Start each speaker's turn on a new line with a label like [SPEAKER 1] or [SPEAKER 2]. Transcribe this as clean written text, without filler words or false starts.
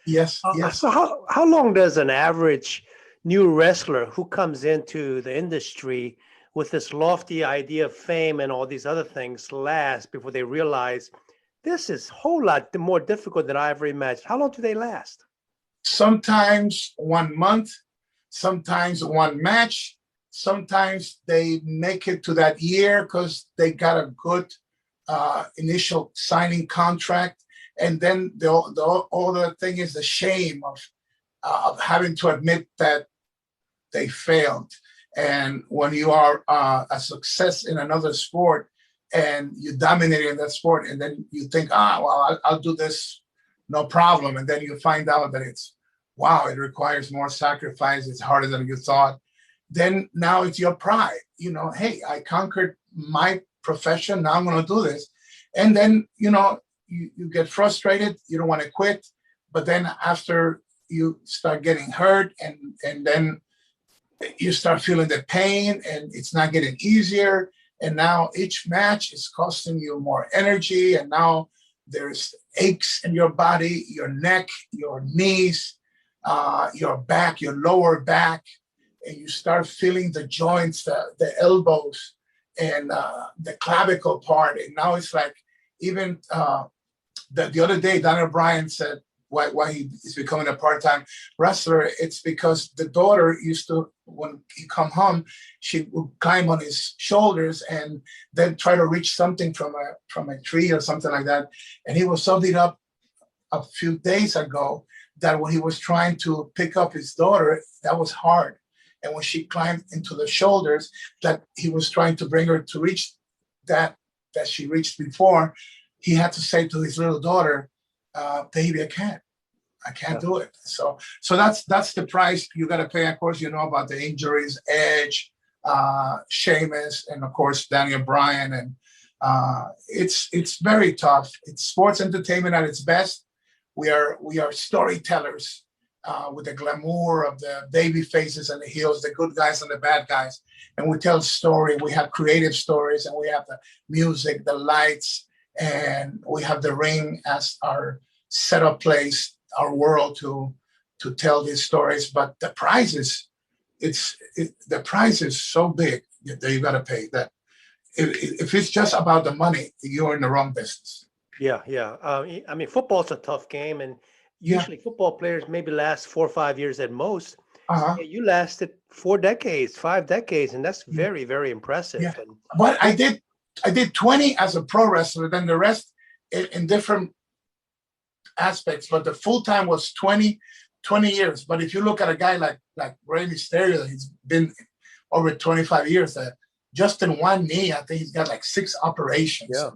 [SPEAKER 1] Yes, yes.
[SPEAKER 2] So how long does an average new wrestler who comes into the industry with this lofty idea of fame and all these other things last before they realize this is a whole lot more difficult than I ever imagined? How long do they last?
[SPEAKER 1] Sometimes 1 month, sometimes one match, sometimes they make it to that year because they got a good initial signing contract. And then the other thing is the shame of having to admit that they failed. And when you are a success in another sport and you dominate in that sport, and then you think, well, I'll do this, no problem. And then you find out that wow, it requires more sacrifice. It's harder than you thought. Then now it's your pride. Hey, I conquered my profession. Now I'm going to do this. And then, you get frustrated. You don't want to quit. But then after you start getting hurt and then you start feeling the pain and it's not getting easier. And now each match is costing you more energy. And now there's aches in your body, your neck, your knees, your back, your lower back. And you start feeling the joints, the elbows, and the clavicle part. And now it's like, even the other day, Daniel Bryan said why he is becoming a part-time wrestler. It's because the daughter used to, when he come home, she would climb on his shoulders and then try to reach something from a tree or something like that. And he was so beat up a few days ago that when he was trying to pick up his daughter, that was hard. And when she climbed into the shoulders, that he was trying to bring her to reach that she reached before, he had to say to his little daughter, baby, I can't do it. So that's the price you got to pay. Of course, about the injuries, Edge, Sheamus, and of course, Daniel Bryan. And it's very tough. It's sports entertainment at its best. We are storytellers with the glamour of the baby faces and the heels, the good guys and the bad guys. And we tell story. We have creative stories, and we have the music, the lights, and we have the ring as our setup place, our world to tell these stories. But the price is so big that you got to pay that. If it's just about the money, you're in the wrong business.
[SPEAKER 2] Yeah. I mean, football's a tough game, and usually football players maybe last 4 or 5 years at most.
[SPEAKER 1] Uh-huh.
[SPEAKER 2] Yeah, you lasted 4 decades, 5 decades, and that's very, very impressive.
[SPEAKER 1] Yeah. But I did 20 as a pro wrestler, then the rest in different aspects. But the full time was 20 years. But if you look at a guy like Rey Mysterio, he's been over 25 years. Just in one knee, I think he's got like 6 operations.
[SPEAKER 2] Yeah.